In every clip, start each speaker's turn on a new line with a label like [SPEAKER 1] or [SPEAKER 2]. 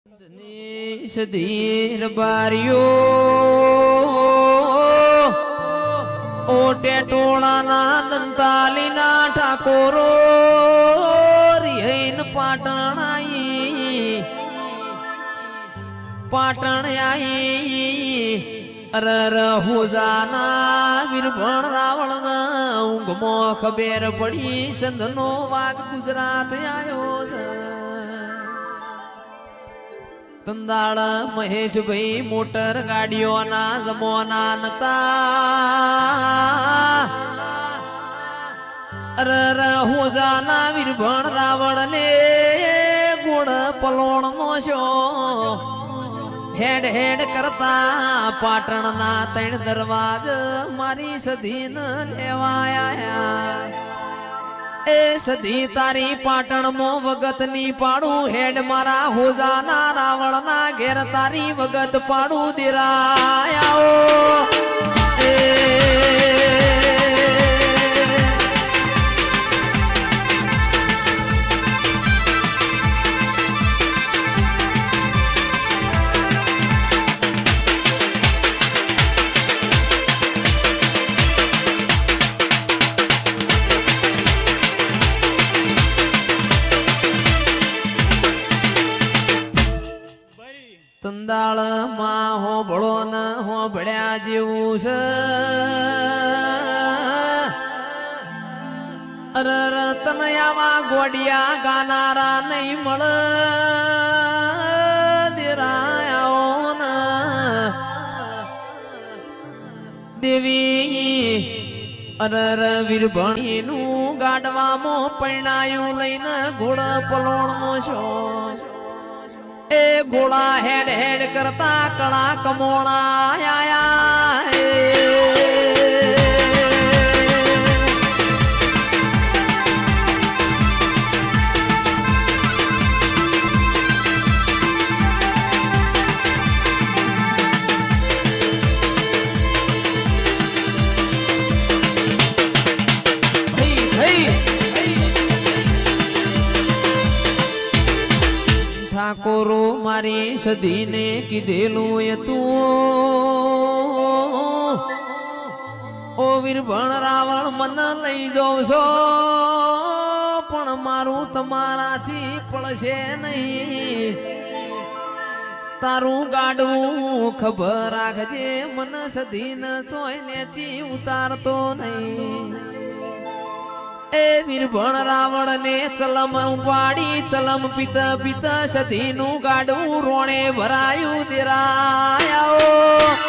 [SPEAKER 1] સધીર બારીઓ ઓટે ટોળાના દંતાલીના ઠાકોરો રિહૈન પાટણ આઈ અરર હોજાના વીરભણ રાવણ ઊંઘમો ખબેર પડી સંધનો વાઘ ગુજરાત આયો છે તંદાળ મહેશભાઈ મોટર ગાડીઓના જમોના નતા અરર હોજાના વીરભણ રાવણ ને ગુણ પલોણ નો શો હેડ હેડ કરતા પાટણના ત્રણ દરવાજ મારી સધીન લેવાયા એ સધી તારી પાટણ મો વગત ની પાડું હેડ મારા હોજાના રાવણ ના ઘેર તારી વગત પાડું દિરાયાઓ તંદાળ માં હો ભળો ન હો ભળ્યા જેવું છે અરર તનયામાં ગોડિયા ગાનારા નહીં મળે દેરાયાઓ ન દેવી અરર વીરભણી નું ગાડવામાં પરણાયું લઈને ઘોડ પલોણ નો છો એ ગોળા હેડ હેડ કરતા કળા કમોણા આયા ઠાકોરો મારી સધીને કીધેલું એ તું ઓ વીરભણ રાવણ મન લઈ જાવ છો પણ મારું તમારાથી પડશે નહીં તારું ગાડવું ખબર રાખજે મન સધીન ચોય નેચી ઉતારતો નહીં એ વીરભણ રાવણ ને ચલમ ઉપાડી ચલમ પિત પિત સધી નું ગાડું રોણે ભરાયું દેરાયાઓ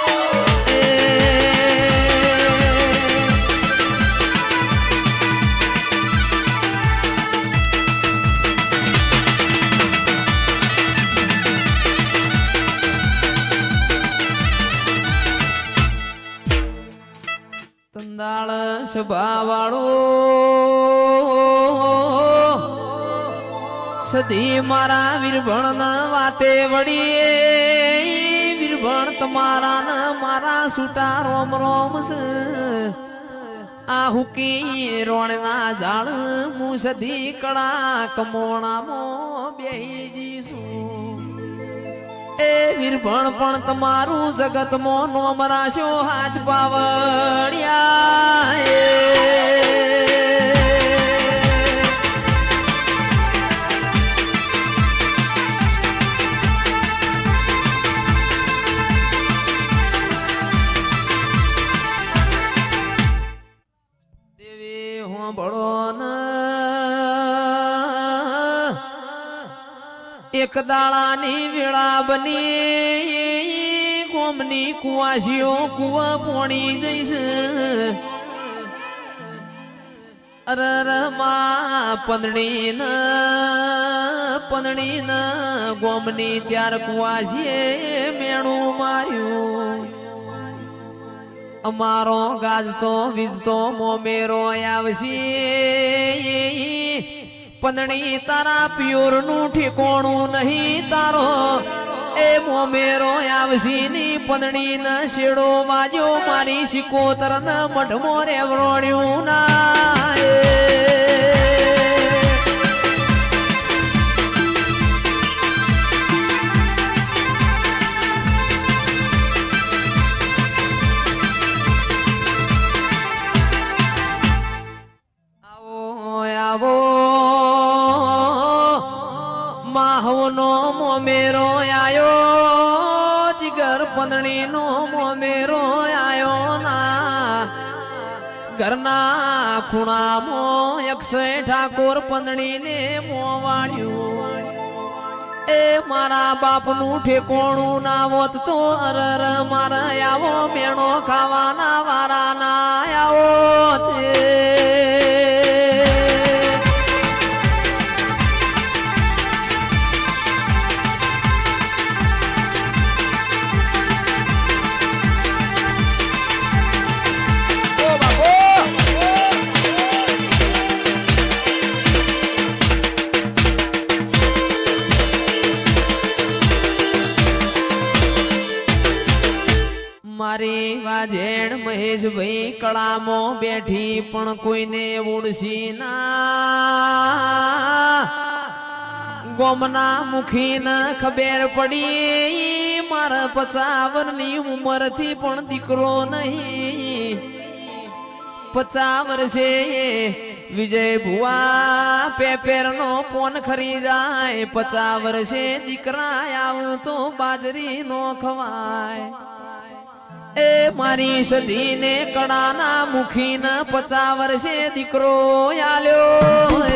[SPEAKER 1] તંદાળ સભા વાળો સધી મારા વીરભણ ના વાતે વળી વીરભણ તમારા ના મારા સુટા રોમ રોમ છે આ હુકી રોણ ના ઝાડ હું સધી કળા કમોણામાં બેહી છું એ વીરભણ પણ તમારું જગત મો નોમ રાશો હાથ પાવડિયા એક દાળાની વેળા બની ગોમની કુવાસીઓ કુવા પોણી જઈશ અરર માં પંદડી ન ગોમની ચાર કુવાસીએ મેણું માર્યું અમારો ગાજતો વીજતો મોમેરો આવશે પંદડી તારા પ્યોર નું ઠેકોણું નહીં તારો એ મોમેરો આવશી ની પંદડી ન શેડો વાજો મારી શિકોતર ન મઢમો રેવરોડ્યું ના મોમેરો આયો જીગર પંદણી નો મોમેરો આયો ના ઘરના ખૂણામાં 100 ઠાકોર પંદણી ને મોવાળ્યું એ મારા બાપનું ઠેકોણું ના હોત તો અરર મારા આવો મેણો ખાવાના વારા ના આવો મારી વાજેણ મહેશભાઈ કળામાં બેઠી પણ કોઈને ઉડસી ના ગોમના મુખી ન ખબર પડી મારા 55 ની ઉંમર થી પણ દીકરો નહીં 50 વર્ષે વિજય ભુવા પેપેર નો ફોન ખરી જાય 50 વર્ષે દીકરા આવતો બાજરી નો ખવાય એ મારી સધીને કડાના મુખીન 50 વર્ષે દીકરો આલ્યો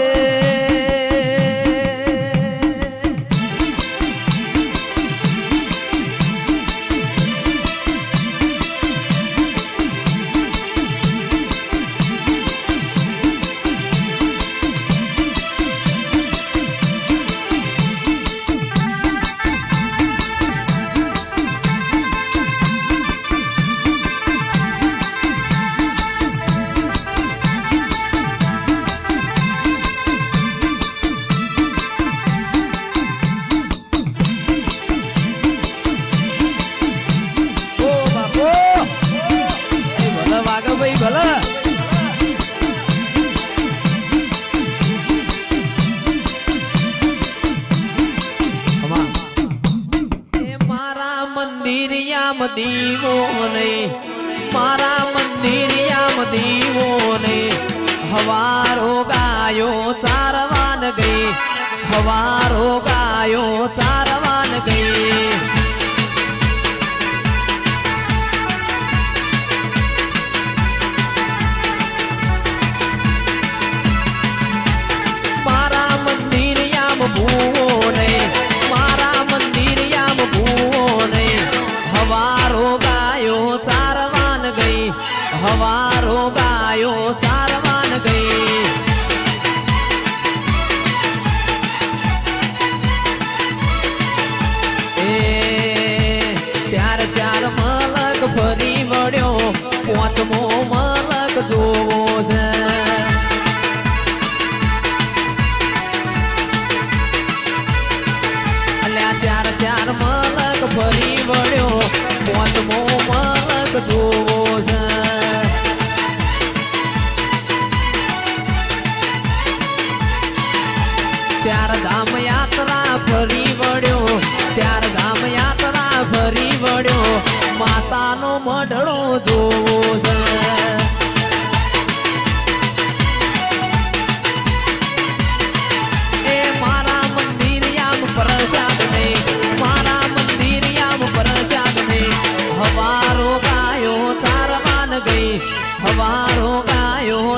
[SPEAKER 1] દીવો નહીં મારા મંદિરિયામ દીવો નહીં હવારો ગાયો ચારવાન ગઈ હવારો ગાયો ચારવાન ગઈ મારા મંદિરિયામ ભૂવો નહીં મારા મંદિરિયામ ભૂવો નહીં હવારો ગાયો ચારવાન ગઈ હવારો ગાયો ચારવાન ગઈ એ ચાર મલક ફરી વળ્યો 5મો મલક જોવો છે અલ્યા ચાર મલક ફરી વળ્યો 5મો મલક જોવો છે ચાર ધામ યાત્રા ફરી વળ્યો ચાર ધામ યાત્રા ફરી વળ્યો માતાનો મઢડો જોવો છે એ મારા મંદિરિયામ પ્રસાદ નહીં મારા મંદિરિયામ પ્રસાદ નહીં હવારો ગાયો ચારવાન ગઈ હવારો ગાયો